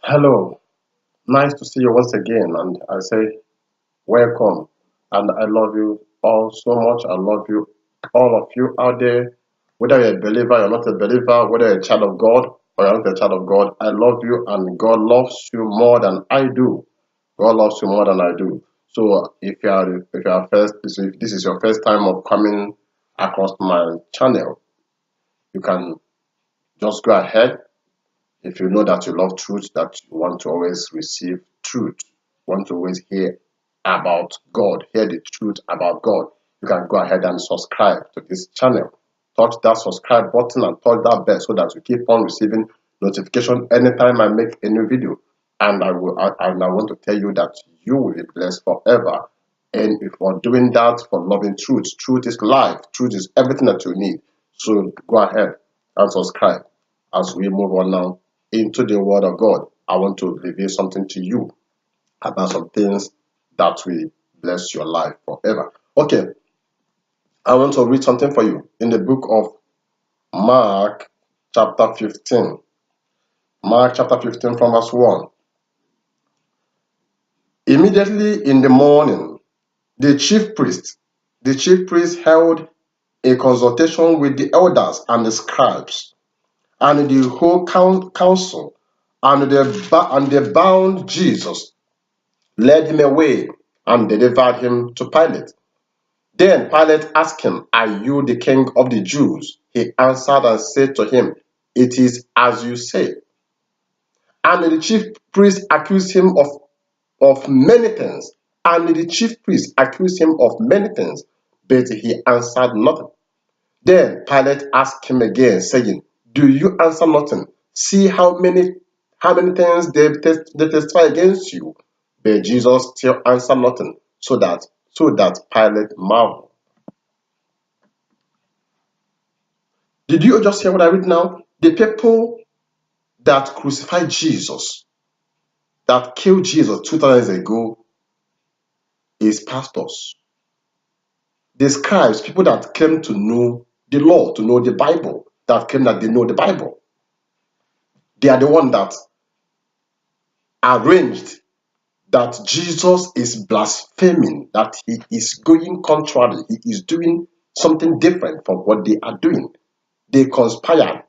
Hello, nice to see you once again, and I say welcome. And I love you all so much. I love you, all of you out there, whether you're a believer, you're not a believer, whether you're a child of God or you're not a child of God. I love you, and God loves you more than I do. God loves you more than I do. So if this is your first time of coming across my channel, you can just go ahead. If you know that you love truth, that you want to always receive truth, want to always hear about God, hear the truth about God, you can go ahead and subscribe to this channel. Touch that subscribe button and touch that bell so that you keep on receiving notification anytime I make a new video. And I want to tell you that you will be blessed forever. And if for doing that, for loving truth, truth is life, truth is everything that you need. So go ahead and subscribe as we move on now into the Word of God. I want to reveal something to you about some things that will bless your life forever. Okay, I want to read something for you in the book of Mark, chapter 15. Mark, chapter 15, from verse 1. Immediately in the morning, the chief priest held a consultation with the elders and the scribes and the whole council, and they bound Jesus, led him away, and delivered him to Pilate. Then Pilate asked him, "Are you the king of the Jews?" He answered and said to him, "It is as you say." And the chief priest accused him of many things. And the chief priest accused him of many things, but he answered nothing. Then Pilate asked him again, saying, "Do you answer nothing? See how many things they testify against you." But Jesus still answered nothing, so that Pilate marveled. Did you just hear what I read now? The people that crucified Jesus, that killed Jesus 2000 years ago, is pastors. The scribes, people that claim to know the law, to know the Bible, that claim that they know the Bible. They are the one that arranged that Jesus is blaspheming, that he is going contrary, he is doing something different from what they are doing. They conspired,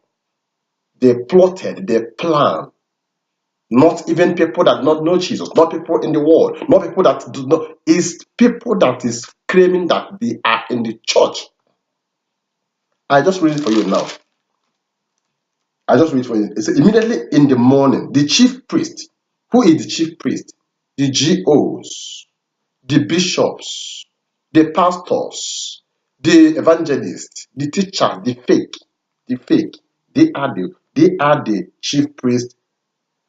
they plotted, they planned. Not even people that do not know Jesus, not people in the world, not people that do not, is people that is claiming that they are in the church. I just read it for you now. I just read it for you. It says, immediately in the morning, the chief priest, who is the chief priest? The GOs, the bishops, the pastors, the evangelists, the teachers, the fake, they are the chief priests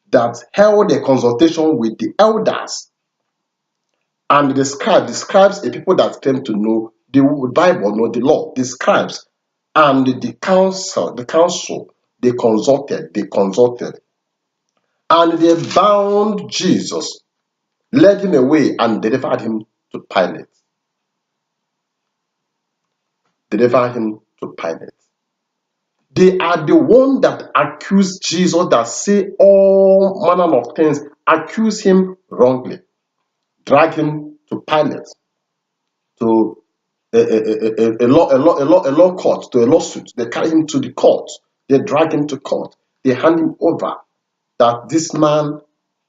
that held a consultation with the elders and the scribes. The scribes are people that claim to know the Bible, know the law. The scribes and the council, they consulted, and they bound Jesus, led him away, and delivered him to Pilate. Delivered him to Pilate. They are the one that accuse Jesus, that say all manner of things, accuse him wrongly, drag him to Pilate, to a law court, to a lawsuit. They carry him to the court. They drag him to court. They hand him over, that this man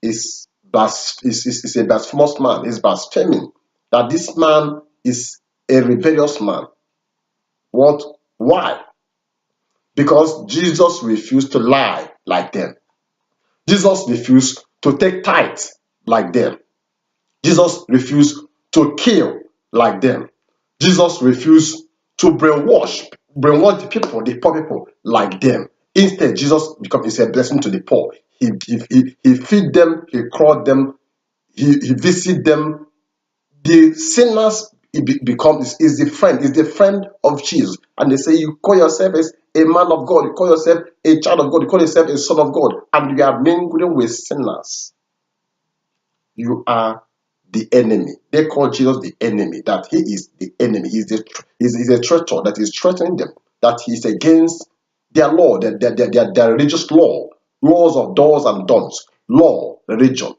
is a blasphemous man, is blaspheming, that this man is a rebellious man. What? Why? Because Jesus refused to lie like them. Jesus refused to take tithes like them. Jesus refused to kill like them. Jesus refused to brainwash the people, the poor people, like them. Instead, Jesus becomes a blessing to the poor. He feed them, he clothe them, he visit them. The sinners is the friend of Jesus. And they say, you call yourself as a man of God, you call yourself a child of God, you call yourself a son of God, and you are mingling with sinners. You are the enemy. They call Jesus the enemy, that he is the enemy. He's a traitor that is threatening them, that he is against their law, their religious laws of do's and don'ts. law, religion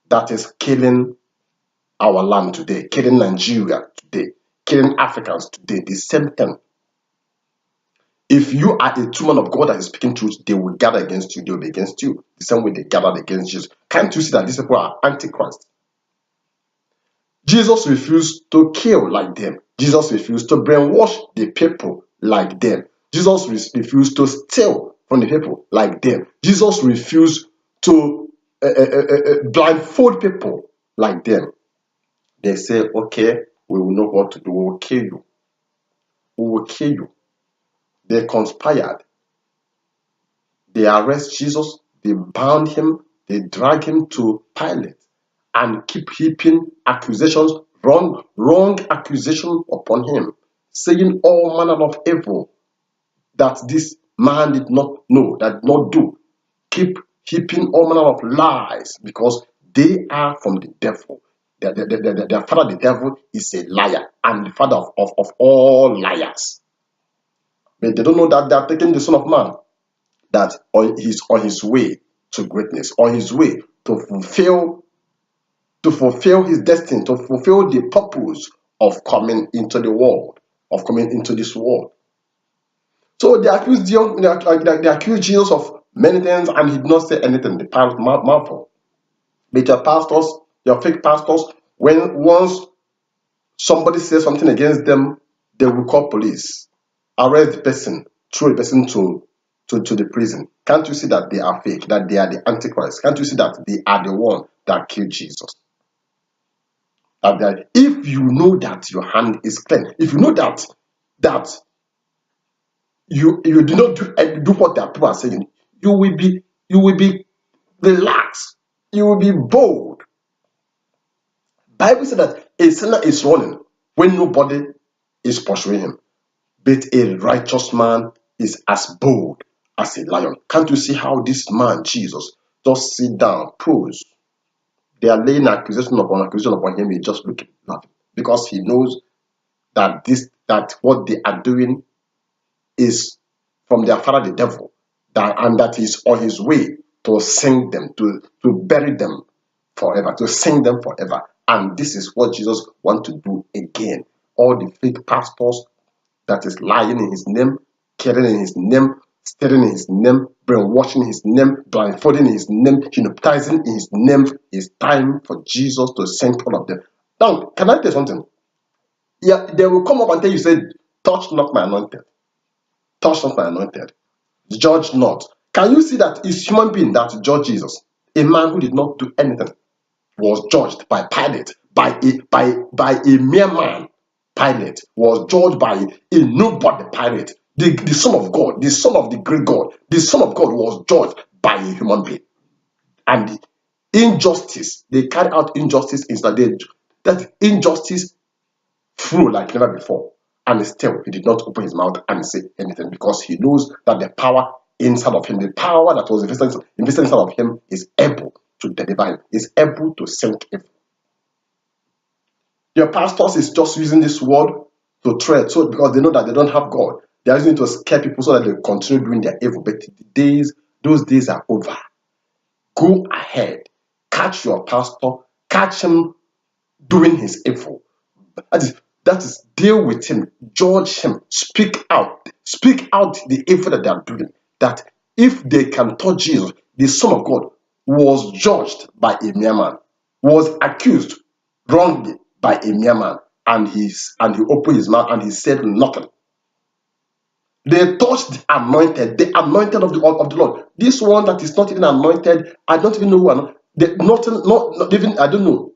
that is killing our land today, killing Nigeria today, killing Africans today. The same thing. If you are a true man of God that is speaking truth, they will gather against you. They will be against you. The same way they gathered against Jesus. Can't you see that these people are antichrist? Jesus refused to kill like them. Jesus refused to brainwash the people like them. Jesus refused to steal from the people like them. Jesus refused to blindfold people like them. They say, okay, we will know what to do. We will kill you. We will kill you. They conspired. They arrest Jesus. They bound him. They drag him to Pilate and keep heaping accusations, wrong accusation upon him, saying all manner of evil that this man did not know, that did not do. Keep heaping all manner of lies because they are from the devil. Their father, the devil, is a liar and the father of all liars. But they don't know that they are taking the Son of Man, that he's on his way to greatness, on his way to fulfill his destiny, to fulfill the purpose of coming into the world, of coming into this world. So they accused Jesus of many things, and he did not say anything. The Pilate marveled. But your pastors, your fake pastors, when once somebody says something against them, they will call police, arrest the person, throw the person to the prison. Can't you see that they are fake, that they are the Antichrist? Can't you see that they are the one that killed Jesus? That if you know that your hand is clean, if you know that you do not do what the people are saying, you will be relaxed, you will be bold. Bible said that a sinner is running when nobody is pursuing him, but a righteous man is as bold as a lion. Can't you see how this man Jesus just sit down, pose? They are laying accusation upon him. He just looking laughing because he knows that what they are doing is from their father the devil, and that he's on his way to sink them, to bury them forever, to sink them forever. And this is what Jesus wants to do again. All the fake pastors that is lying in his name, killing in his name, stealing in his name, brainwashing in his name, blindfolding in his name, hypnotizing in his name. It's time for Jesus to sink all of them. Now, can I tell you something? Yeah, they will come up and tell you, say, touch not my anointed. Touch not my anointed. Judge not. Can you see that it's human being that judged Jesus? A man who did not do anything was judged by Pilate, by a mere man. Pilate was judged by a nobody. Pilate, the Son of God, the Son of the great God, the Son of God was judged by a human being. And injustice, they carried out injustice instead. That injustice flew like never before. And still, he did not open his mouth and say anything because he knows that the power inside of him, the power that was invested inside of him, is able to deliver him, is able to sink him. Your pastors is just using this word to threat, so because they know that they don't have God, they are using it to scare people so that they continue doing their evil. But those days are over. Go ahead, catch your pastor, catch him doing his evil. That is, deal with him, judge him, speak out the evil that they are doing. That if they can touch Jesus, the Son of God was judged by a mere man, was accused wrongly by a mere man, and he opened his mouth and he said nothing. They touched the anointed of the Lord. This one that is not even anointed, I don't even know who. Not even, I don't know.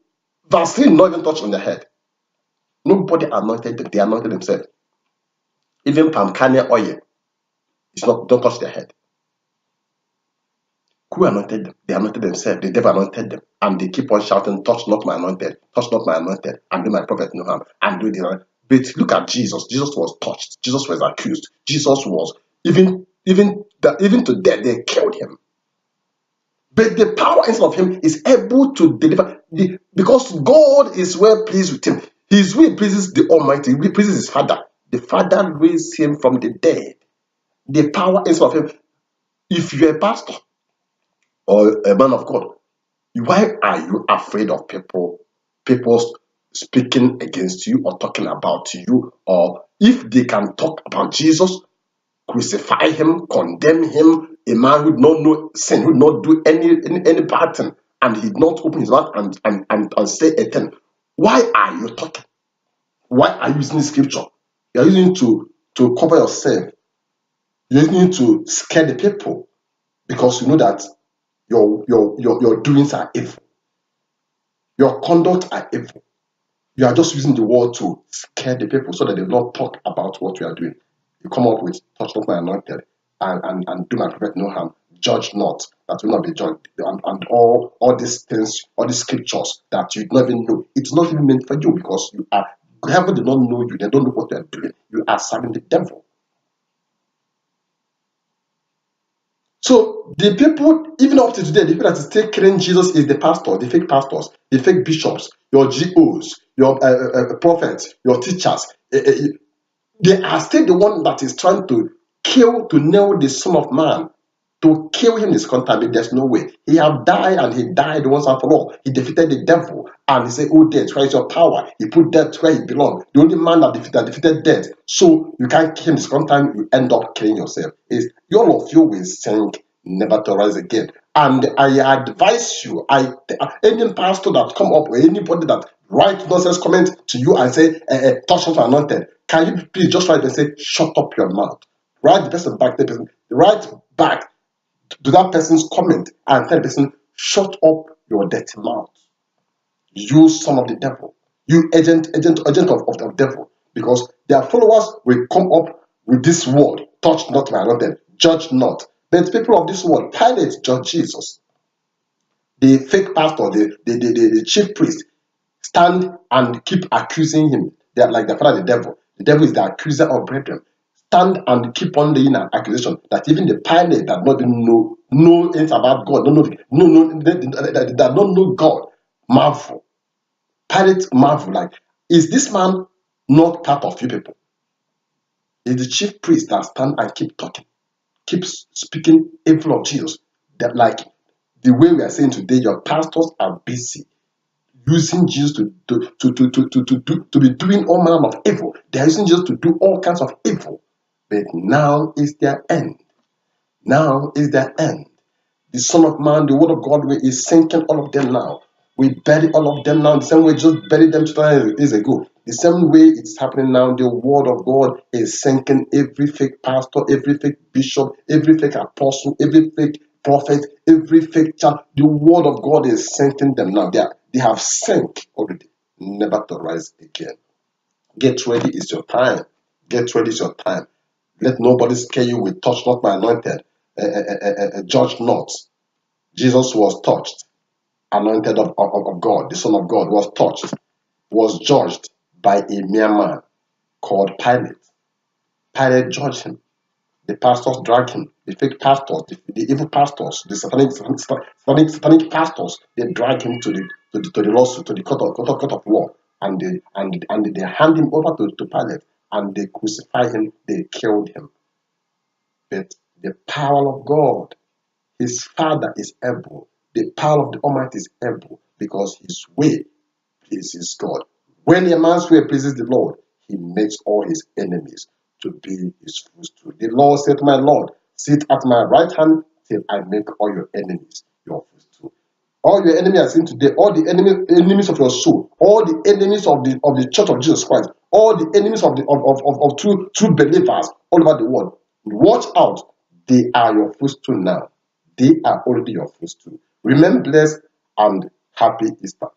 Vaseline not even touched on their head. Nobody anointed them. They anointed themselves. Even palm kernel oil, don't touch their head. Who anointed them? They anointed themselves. The devil anointed them. And they keep on shouting, touch not my anointed, touch not my anointed, and do my prophet no harm, and do the. But look at Jesus. Jesus was touched. Jesus was accused. Jesus was even to death, they killed him. But the power inside of him is able to deliver, because God is well pleased with him. His will pleases the Almighty. He pleases his Father. The Father raised him from the dead. The power inside of him. If you're a pastor, or a man of God, why are you afraid of people speaking against you or talking about you? Or if they can talk about Jesus, crucify him, condemn him, a man who not know sin, who not do any bad thing, and he not open his mouth and say a thing. Why are you talking? Why are you using scripture? You are using it to cover yourself. You're using it to scare the people because you know that your doings are evil. Your conduct are evil. You are just using the word to scare the people so that they will not talk about what you are doing. You come up with touch not my anointed and do my prophet no harm. Judge not, that will not be judged. And all these things, all these scriptures that you don't even know, it's not even meant for you because you are heaven did not know you, they don't know what they are doing. You are serving the devil. So the people, even up to today, the people that is still killing Jesus is the pastors, the fake pastors, the fake bishops, your GOs, your prophets, your teachers. They are still the one that is trying to kill, to nail the Son of Man. To kill him is contaminate. There's no way. He have died and he died once and for all. He defeated the devil and he said, "Oh, death, where is your power?" He put death where he belongs. The only man that defeated death. So you can't kill him. Sometimes you end up killing yourself. Is all of you will sink, never to rise again. And I advise you, any pastor that come up or anybody that write nonsense comment to you and say, touch not anointed, can you please just write and say, shut up your mouth. Write the person back, the person, write back to that person's comment and tell the person, shut up your dirty mouth. You son of the devil. You agent of the devil. Because their followers will come up with this word, touch not my anointed, judge not. But people of this world, Pilate judge Jesus. The fake pastor, the chief priest, stand and keep accusing him. They are like the father, the devil. The devil is the accuser of brethren. Stand and keep on laying an accusation that even the Pilate that not even know anything about God, that don't know God, marvel. Pilate marvel, like, is this man not part of you people? Is the chief priest that stand and keep talking, keeps speaking evil of Jesus. That, like the way we are saying today, your pastors are busy using Jesus to be doing all manner of evil. They are using Jesus to do all kinds of evil. But now is their end. Now is their end. The Son of Man, the Word of God is sinking all of them now. We bury all of them now the same way just buried them 2,000 years ago. The same way it's happening now, the Word of God is sinking every fake pastor, every fake bishop, every fake apostle, every fake prophet, every fake child. The Word of God is sinking them now. They have sunk already, never to rise again. Get ready, it's your time. Get ready, it's your time. Let nobody scare you with touch not my anointed, judge not. Jesus was touched, anointed of God, the Son of God was touched, was judged by a mere man called Pilate. Pilate judged him. The pastors dragged him. The fake pastors, the evil pastors, the satanic pastors, they dragged him to the lawsuit, to the court of law, and they hand him over to Pilate, and they crucified him. They killed him. But the power of God, his Father is able. The power of the Almighty is able because his way pleases God. When a man's way pleases the Lord, he makes all his enemies to be his footstool. The Lord said to my Lord, sit at my right hand till I make all your enemies your footstool. All your enemies are seen today, all the enemies of your soul, all the enemies of the church of Jesus Christ, all the enemies of true believers all over the world. Watch out, they are your footstool now. They are already your footstool. Remain blessed and happy Easter.